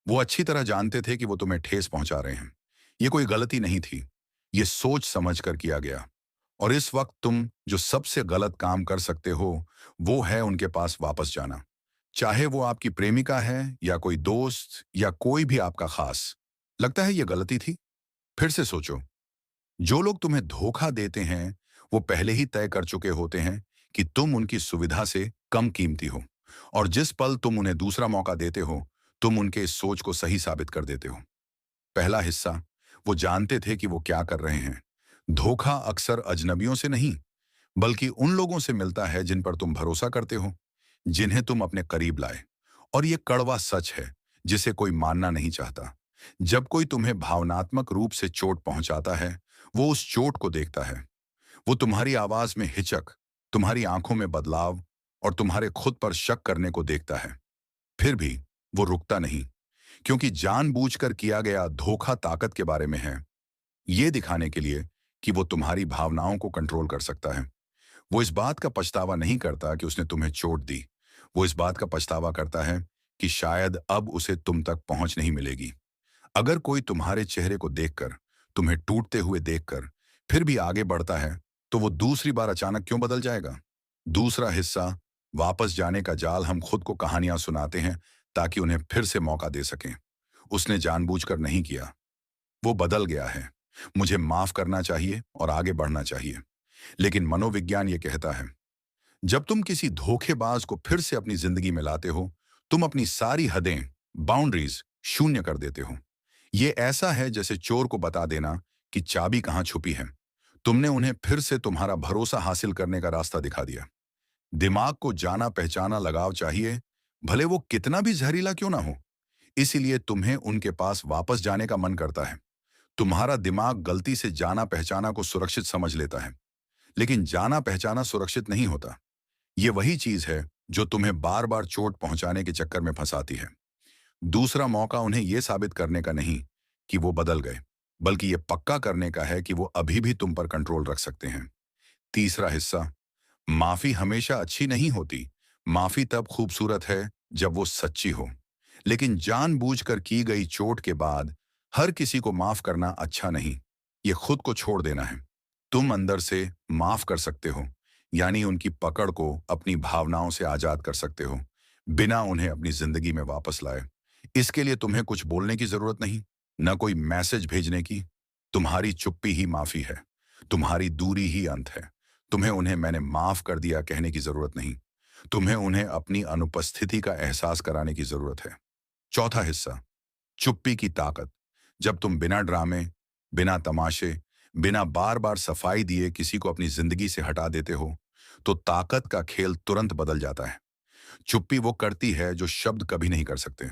वो अच्छी तरह जानते थे कि वो तुम्हें ठेस पहुंचा रहे हैं। ये कोई गलती नहीं थी, ये सोच समझ कर किया गया। और इस वक्त तुम जो सबसे गलत काम कर सकते हो, वो है उनके पास वापस जाना। चाहे वो आपकी प्रेमिका है या कोई दोस्त या कोई भी आपका खास। लगता है ये गलती थी? फिर से सोचो। जो लोग तुम्हें धोखा देते हैं, वो पहले ही तय कर चुके होते हैं कि तुम उनकी सुविधा से कम कीमती हो। और जिस पल तुम उन्हें दूसरा मौका देते हो, तुम उनके इस सोच को सही साबित कर देते हो। पहला हिस्सा, वो जानते थे कि वो क्या कर रहे हैं। धोखा अक्सर अजनबियों से नहीं, बल्कि उन लोगों से मिलता है जिन पर तुम भरोसा करते हो, जिन्हें तुम अपने करीब लाए। और ये कड़वा सच है, जिसे कोई मानना नहीं चाहता। जब कोई तुम्हें भावनात्मक रूप से चोट पहुंचाता है, वो उस चोट को देखता है। वो तुम्हारी आवाज में हिचक, तुम्हारी आंखों में बदलाव और तुम्हारे खुद पर शक करने को देखता है। फिर भी वो रुकता नहीं, क्योंकि जानबूझकर किया गया धोखा ताकत के बारे में है। ये दिखाने के लिए कि वो तुम्हारी भावनाओं को कंट्रोल कर सकता है। वो इस बात का पछतावा नहीं करता कि उसने तुम्हें चोट दी। वो इस बात का पछतावा करता है कि शायद अब उसे तुम तक पहुंच नहीं मिलेगी। अगर कोई तुम्हारे चेहरे को देखकर, तुम्हें टूटते हुए देखकर फिर भी आगे बढ़ता है, तो वो दूसरी बार अचानक क्यों बदल जाएगा? दूसरा हिस्सा, वापस जाने का जाल। हम खुद को कहानियां सुनाते हैं ताकि उन्हें फिर से मौका दे सकें। उसने जानबूझकर नहीं किया, वो बदल गया है। मुझे माफ करना चाहिए और आगे बढ़ना चाहिए। लेकिन मनोविज्ञान ये कहता है, जब तुम किसी धोखेबाज को फिर से अपनी जिंदगी में लाते हो, तुम अपनी सारी हदें, बाउंड्रीज शून्य कर देते हो। ये ऐसा है जैसे चोर को बता देना कि चाबी कहाँ छुपी है। तुमने उन्हें फिर से तुम्हारा भरोसा हासिल करने का रास्ता दिखा दिया। दिमाग को जाना पहचाना लगाव चाहिए, भले वो कितना भी जहरीला क्यों ना हो। इसीलिए तुम्हें उनके पास वापस जाने का मन करता है। तुम्हारा दिमाग गलती से जाना पहचाना को सुरक्षित समझ लेता है, लेकिन जाना पहचाना सुरक्षित नहीं होता। ये वही चीज है जो तुम्हें बार बार चोट पहुंचाने के चक्कर में फंसाती है। दूसरा मौका उन्हें यह साबित करने का नहीं कि वो बदल गए, बल्कि ये पक्का करने का है कि वो अभी भी तुम पर कंट्रोल रख सकते हैं। तीसरा हिस्सा, माफी हमेशा अच्छी नहीं होती। माफी तब खूबसूरत है जब वो सच्ची हो। लेकिन जानबूझकर की गई चोट के बाद हर किसी को माफ करना अच्छा नहीं। ये खुद को छोड़ देना है। तुम अंदर से माफ कर सकते हो, यानी उनकी पकड़ को अपनी भावनाओं से आजाद कर सकते हो, बिना उन्हें अपनी जिंदगी में वापस लाए। इसके लिए तुम्हें कुछ बोलने की जरूरत नहीं, न कोई मैसेज भेजने की। तुम्हारी चुप्पी ही माफी है, तुम्हारी दूरी ही अंत है। तुम्हें उन्हें मैंने माफ कर दिया कहने की जरूरत नहीं, तुम्हें उन्हें अपनी अनुपस्थिति का एहसास कराने की जरूरत है। चौथा हिस्सा, चुप्पी की ताकत। जब तुम बिना ड्रामे, बिना तमाशे, बिना बार बार सफाई दिए किसी को अपनी जिंदगी से हटा देते हो, तो ताकत का खेल तुरंत बदल जाता है। चुप्पी वो करती है जो शब्द कभी नहीं कर सकते।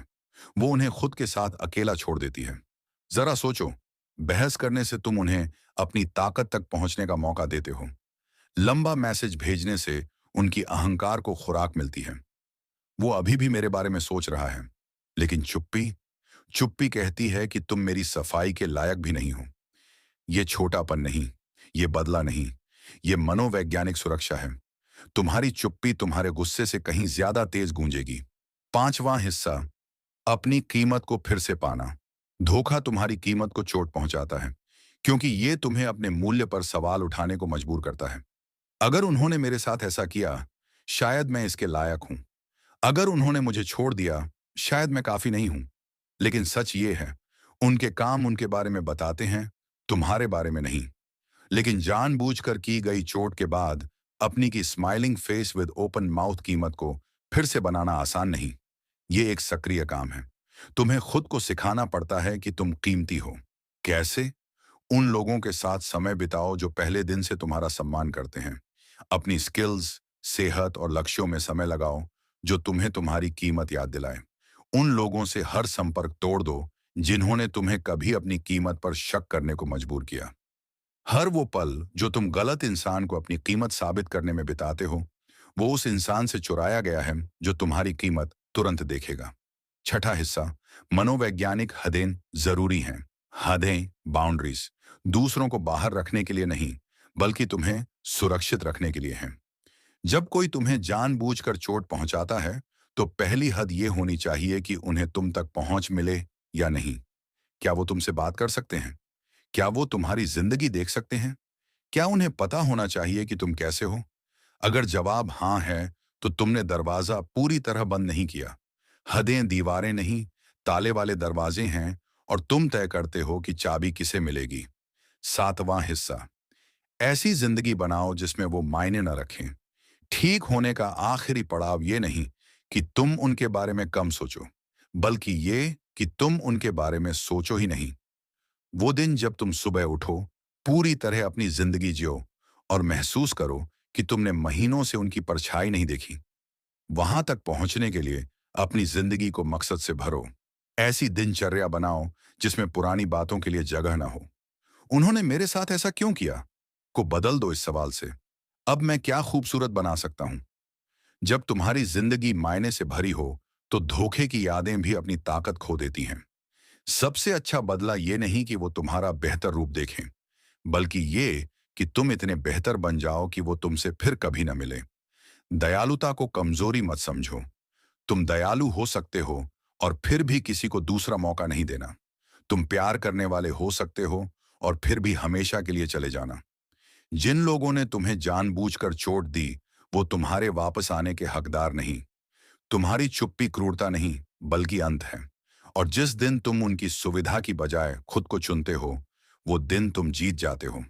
वो उन्हें खुद के साथ अकेला छोड़ देती है। जरा सोचो, बहस करने से तुम उन्हें अपनी ताकत तक पहुंचने का मौका देते हो। लंबा मैसेज भेजने से उनकी अहंकार को खुराक मिलती है। वो अभी भी मेरे बारे में सोच रहा है। लेकिन चुप्पी, चुप्पी कहती है कि तुम मेरी सफाई के लायक भी नहीं हो। ये छोटापन नहीं, ये बदला नहीं, ये मनोवैज्ञानिक सुरक्षा है। तुम्हारी चुप्पी तुम्हारे गुस्से से कहीं ज्यादा तेज गूंजेगी। पांचवां हिस्सा, अपनी कीमत को फिर से पाना। धोखा तुम्हारी कीमत को चोट पहुंचाता है, क्योंकि ये तुम्हें अपने मूल्य पर सवाल उठाने को मजबूर करता है। अगर उन्होंने मेरे साथ ऐसा किया, शायद मैं इसके लायक हूं। अगर उन्होंने मुझे छोड़ दिया, शायद मैं काफी नहीं हूं। लेकिन सच ये है, उनके काम उनके बारे में बताते हैं, तुम्हारे बारे में नहीं। लेकिन जानबूझकर की गई चोट के बाद अपनी की smiling face with open mouth कीमत को फिर से बनाना आसान नहीं। ये एक सक्रिय काम है। तुम्हें खुद को सिखाना पड़ता है कि तुम कीमती हो। कैसे? उन लोगों के साथ समय बिताओ जो पहले दिन से तुम्हारा सम्मान करते हैं। अपनी स्किल्स, सेहत और लक्ष्यों में समय लगाओ जो तुम्हें तुम्हारी कीमत याद दिलाए। उन लोगों से हर संपर्क तोड़ दो जिन्होंने तुम्हें कभी अपनी कीमत पर शक करने को मजबूर किया। हर वो पल जो तुम गलत इंसान को अपनी कीमत साबित करने में बिताते हो, वो उस इंसान से चुराया गया है जो तुम्हारी कीमत तुरंत देखेगा। छठा हिस्सा, मनोवैज्ञानिक हदें जरूरी हैं। हदें, बाउंड्रीज, दूसरों को बाहर रखने के लिए नहीं, बल्कि तुम्हें सुरक्षित रखने के लिए हैं। जब कोई तुम्हें जानबूझकर चोट पहुंचाता है, तो पहली हद ये होनी चाहिए कि उन्हें तुम तक पहुंच मिले या नहीं। क्या वो तुमसे बात कर सकते हैं? क्या वो तुम्हारी जिंदगी देख सकते हैं? क्या उन्हें पता होना चाहिए कि तुम कैसे हो? अगर जवाब हाँ है, तो तुमने दरवाजा पूरी तरह बंद नहीं किया। हदें दीवारें नहीं, ताले वाले दरवाजे हैं, और तुम तय करते हो कि चाबी किसे मिलेगी। सातवां हिस्सा, ऐसी जिंदगी बनाओ जिसमें वो मायने न रखें। ठीक होने का आखिरी पड़ाव ये नहीं कि तुम उनके बारे में कम सोचो, बल्कि ये कि तुम उनके बारे में सोचो ही नहीं। वो दिन जब तुम सुबह उठो, पूरी तरह अपनी जिंदगी जियो और महसूस करो कि तुमने महीनों से उनकी परछाई नहीं देखी। वहां तक पहुंचने के लिए अपनी जिंदगी को मकसद से भरो। ऐसी दिनचर्या बनाओ जिसमें पुरानी बातों के लिए जगह ना हो। उन्होंने मेरे साथ ऐसा क्यों किया को बदल दो इस सवाल से, अब मैं क्या खूबसूरत बना सकता हूं। जब तुम्हारी जिंदगी मायने से भरी हो, तो धोखे की यादें भी अपनी ताकत खो देती हैं। सबसे अच्छा बदला ये नहीं कि वो तुम्हारा बेहतर रूप देखें, बल्कि ये कि तुम इतने बेहतर बन जाओ कि वो तुमसे फिर कभी न मिले। दयालुता को कमजोरी मत समझो। तुम दयालु हो सकते हो और फिर भी किसी को दूसरा मौका नहीं देना। तुम प्यार करने वाले हो सकते हो और फिर भी हमेशा के लिए चले जाना। जिन लोगों ने तुम्हें जानबूझकर चोट दी, वो तुम्हारे वापस आने के हकदार नहीं। तुम्हारी चुप्पी क्रूरता नहीं, बल्कि अंत है। और जिस दिन तुम उनकी सुविधा की बजाय खुद को चुनते हो, वो दिन तुम जीत जाते हो।